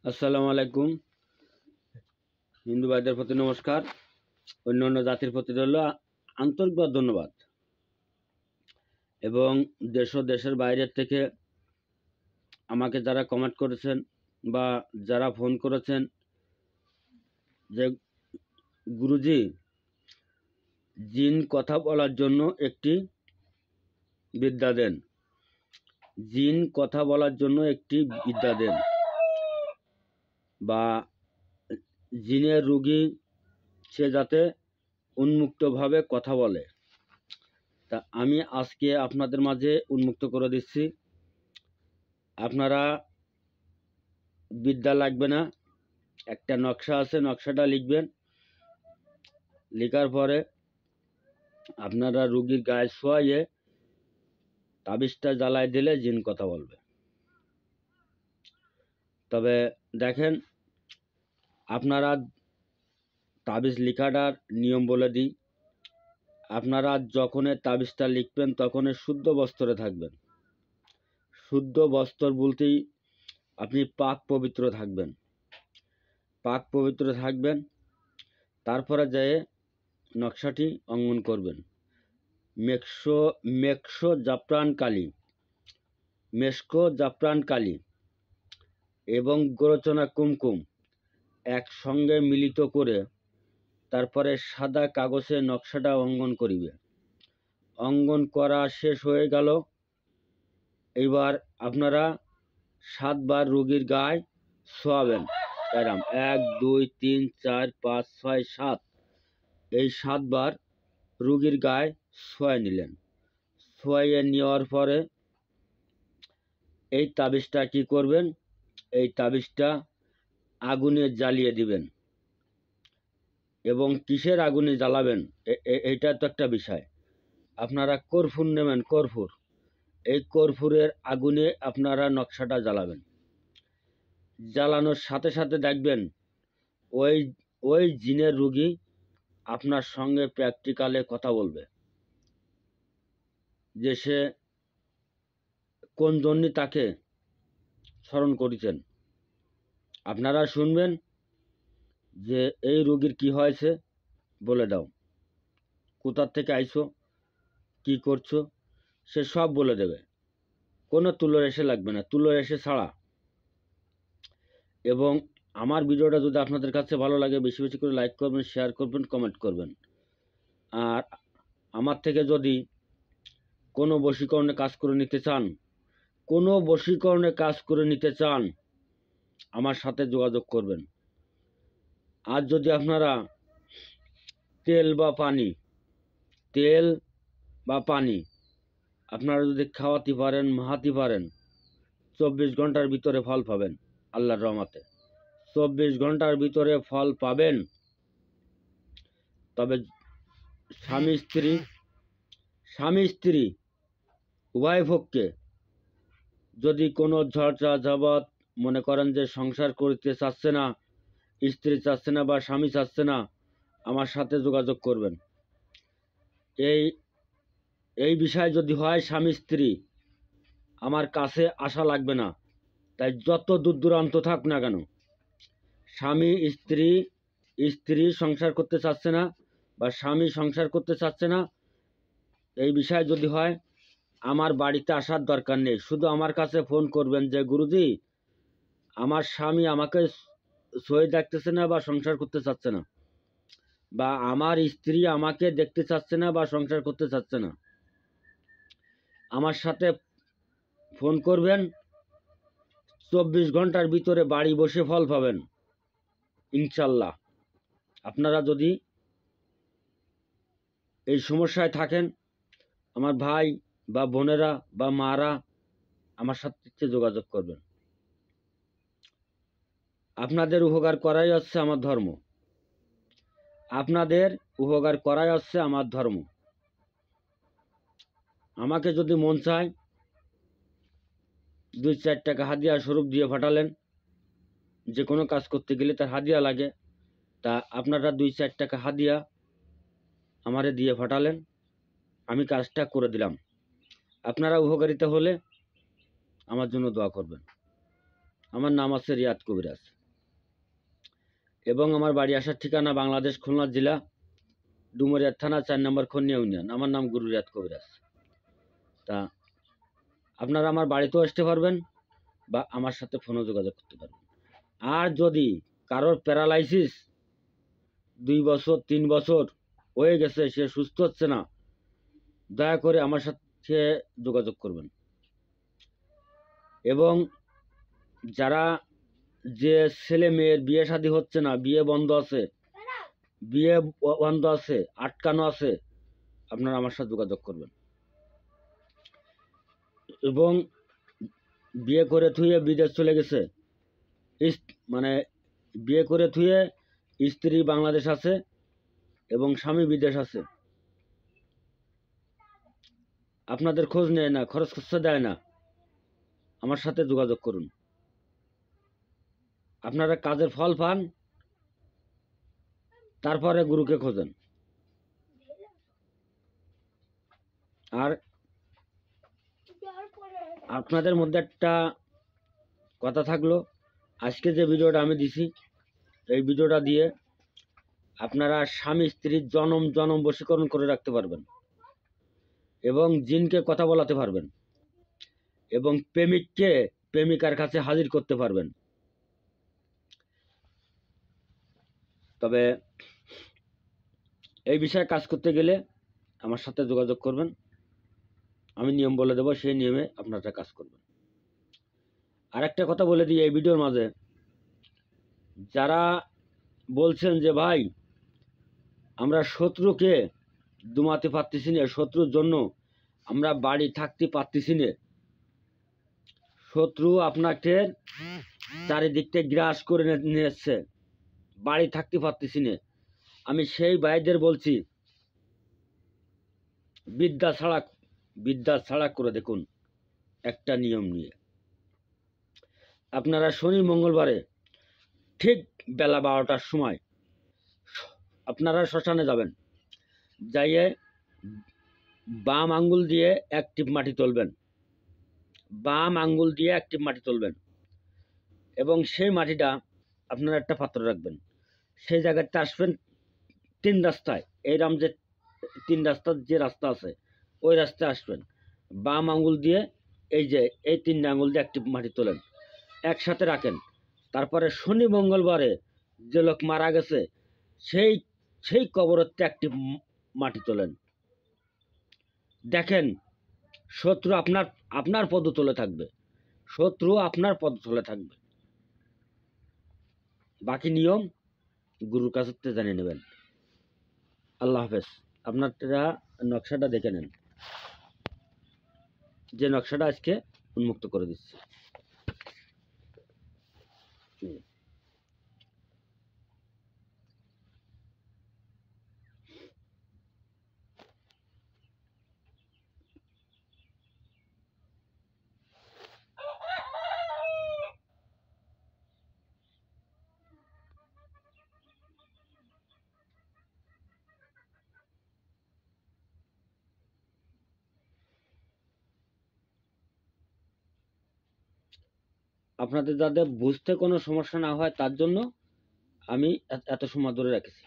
আসসালামু আলাইকুম। হিন্দু ভাইদের প্রতি নমস্কার, অন্যান্য জাতির প্রতি রইল আন্তরিক ধন্যবাদ। এবং দেশ ও দেশের বাইরের থেকে আমাকে যারা কমেন্ট করেছেন বা যারা ফোন করেছেন যে গুরুজি জিন কথা বলার জন্য একটি বিদ্যা দেন, জিন কথা বলার জন্য একটি বিদ্যা দেন, বা জিনের রোগী সে যাতে উন্মুক্তভাবে কথা বলে। তা আমি আজকে আপনাদের মাঝে উন্মুক্ত করে দিচ্ছি। আপনারা বিদ্যা লাগবে না, একটা নকশা আছে, নকশাটা লিখবেন। লেখার পরে আপনারা রুগীর গায়ে শোয়াইয়ে তাবিজটা জ্বালায় দিলে জিন কথা বলবে। তবে দেখেন, আপনারা তাবিজ লেখাটার নিয়ম বলে দিই। আপনারা যখন তাবিজটা লিখবেন তখন শুদ্ধ বস্ত্রে থাকবেন। শুদ্ধ বস্ত্র বলতেই আপনি পাক পবিত্র থাকবেন। পাক পবিত্র থাকবেন, তারপরে যেয়ে নকশাটি অঙ্কন করবেন। মেক্সো জাফরান কালি, মেস্কো জাফরান কালি এবং গোরচনা কুমকুম একসঙ্গে মিলিত করে তারপরে সাদা কাগজে নকশাটা অঙ্কন করিবে। অঙ্কন করা শেষ হয়ে গেল। এবার আপনারা 7 বার রোগীর গায়ে শোয়াবেন। এরম 1 2 3 4 5 6 7, এই 7 বার রোগীর গায়ে শোয়াই নিলেন। শোয়াইয়ে নেওয়ার পরে এই তাবিজটা কি করবেন, এই তাবিজটা আগুনে জ্বালিয়ে দিবেন। এবং কিসের আগুনে জ্বালাবেন এইটা তো একটা বিষয়। আপনারা কর্পূর নেবেন, কর্পূর। এই কর্পূরের আগুনে আপনারা নকশাটা জ্বালাবেন। জ্বালানোর সাথে সাথে দেখবেন ওই ওই জিনের রোগী আপনার সঙ্গে প্র্যাকটিক্যালে কথা বলবে, যে সে কোন জন্য তাকে স্মরণ করেছেন। আপনারা শুনবেন যে এই রোগীর কি হয়েছে, বলে দাও, কোথার থেকে আইছো, কি করছো, সে সব বলে দেবে। কোনো তুলো রেশে লাগবে না, তুলো রেশে ছাড়া। এবং আমার ভিডিওটা যদি আপনাদের কাছে ভালো লাগে, বেশি বেশি করে লাইক করবেন, শেয়ার করবেন, কমেন্ট করবেন। আর আমার থেকে যদি কোনো বশীকরণে কাজ করে নিতে চান, কোনো বশীকরণে কাজ করে নিতে চান, আমার সাথে যোগাযোগ করবেন। আর যদি আপনারা তেল বা পানি আপনারা যদি খাওয়াতে পারেন, মাহাতে পারেন, 24 ঘন্টার ভিতরে ফল পাবেন। আল্লাহর রহমতে 24 ঘন্টার ভিতরে ফল পাবেন। তবে স্বামী স্ত্রী উভয় পক্ষে যদি কোনো ঝড় মনে করেন যে সংসার করতে চাচ্ছে না, স্ত্রী চাচ্ছে না বা স্বামী চাচ্ছে না, আমার সাথে যোগাযোগ করবেন। এই বিষয় যদি হয়, স্বামী স্ত্রী, আমার কাছে আসা লাগবে না। তাই যত দূর দূরান্ত থাক না কেন, স্বামী স্ত্রী সংসার করতে চাচ্ছে না বা স্বামী সংসার করতে চাচ্ছে না, এই বিষয় যদি হয়, আমার বাড়িতে আসার দরকার নেই। শুধু আমার কাছে ফোন করবেন যে গুরুজি, আমার স্বামী আমাকে সই দেখতেছে না বা সংসার করতে চাচ্ছে না, বা আমার স্ত্রী আমাকে দেখতে চাচ্ছে না বা সংসার করতে চাচ্ছে না, আমার সাথে ফোন করবেন। 24 ঘন্টার ভিতরে বাড়ি বসে ফল পাবেন ইনশাল্লাহ। আপনারা যদি এই সমস্যায় থাকেন, আমার ভাই বা বোনেরা বা মারা আমার সাথে যোগাযোগ করবেন। আপনাদের উপকার করাই হচ্ছে আমার ধর্ম। আপনাদের উপকার করাই হচ্ছে আমার ধর্ম। আমাকে যদি মন চায় 2-4 টাকা হাদিয়া স্বরূপ দিয়ে পাঠালেন। যে কোনো কাজ করতে গেলে তার হাদিয়া লাগে, তা আপনারা 2-4 টাকা হাদিয়া আমারে দিয়ে পাঠালেন, আমি কাজটা করে দিলাম। আপনারা উপকারিতা হলে আমার জন্য দোয়া করবেন। আমার নাম আছে রিয়াদ কবিরাজ, এবং আমার বাড়ি আসার ঠিকানা বাংলাদেশ খুলনা জেলা ডুমুরিয়া থানা 4 নম্বর খনিয়া ইউনিয়ন। আমার নাম গুরু রিয়াদ কবিরাজ। তা আপনারা আমার বাড়িতেও আসতে পারবেন বা আমার সাথে ফোনে যোগাযোগ করতে পারবেন। আর যদি কারোর প্যারালাইসিস 2 বছর 3 বছর হয়ে গেছে, সে সুস্থ হচ্ছে না, দয়া করে আমার সাথে যোগাযোগ করবেন। এবং যারা যে ছেলে মেয়ের বিয়ে শাদী হচ্ছে না, বিয়ে বন্ধ আছে, আটকানো আছে, আপনারা আমার সাথে যোগাযোগ করবেন। এবং বিয়ে করে থুয়ে বিদেশ চলে গেছে, মানে বিয়ে করে থুয়ে স্ত্রী বাংলাদেশ আছে এবং স্বামী বিদেশ আছে, আপনাদের খোঁজ নেয় না, খরচ খরচা দেয় না, আমার সাথে যোগাযোগ করুন। আপনারা কাজের ফল পান, তারপরে গুরুকে খোঁজেন। আর আপনাদের মধ্যে একটা কথা থাকলো, আজকে যে ভিডিওটা আমি দিছি, এই ভিডিওটা দিয়ে আপনারা স্বামী স্ত্রীর জনম জনম বশীকরণ করে রাখতে পারবেন, এবং জিনকে কথা বলাতে পারবেন, এবং প্রেমিককে প্রেমিকার কাছে হাজির করতে পারবেন। তবে এই বিষয়ে কাজ করতে গেলে আমার সাথে যোগাযোগ করবেন, আমি নিয়ম বলে দেবো, সেই নিয়মে আপনারা কাজ করবেন। আর একটা কথা বলে দিই এই ভিডিওর মাঝে, যারা বলছেন যে ভাই আমরা শত্রুকে দুমাতে পারতেছি না, শত্রুর জন্য আমরা বাড়ি থাকতে পারতেছি না, শত্রু আপনাকে চারিদিকটা গ্রাস করে নিয়েছে, বাড়ি থাকতে পারতেছি না, আমি সেই ভাইদের বলছি বিদ্যা ছাড়া করে দেখুন একটা নিয়ম নিয়ে। আপনারা শনি মঙ্গলবারে ঠিক বেলা 12টার সময় আপনারা শ্মশানে যাবেন, যাইয়ে বাম আঙ্গুল দিয়ে এক টিপ মাটি তুলবেন, বাম আঙ্গুল দিয়ে এক টিপ মাটি তুলবেন, এবং সেই মাটিটা আপনারা একটা পাত্র রাখবেন, সেই জায়গাতে আসবেন 3 রাস্তায়, এইরাম যে 3 রাস্তার যে রাস্তা আছে ওই রাস্তায় আসবেন, বাম আঙ্গুল দিয়ে এই 3 আঙ্গুল দিয়ে এক টিপ মাটি তোলেন, একসাথে রাখেন। তারপরে শনি মঙ্গলবারে যে লোক মারা গেছে সেই সেই কবরতে একটি মাটি তোলেন, দেখেন শত্রু আপনার পদ তলে থাকবে, শত্রু আপনার পদ তলে থাকবে। বাকি নিয়ম গুরুর কাছ থেকে জেনে নেবেন। আল্লাহ হাফেজ। আপনারা নকশাটা দেখে নেন, যে নকশাটা আজকে উন্মুক্ত করে দিচ্ছি। আপনাদের যাতে বুঝতে কোনো সমস্যা না হয় তার জন্য আমি এত সময় ধরে রেখেছি।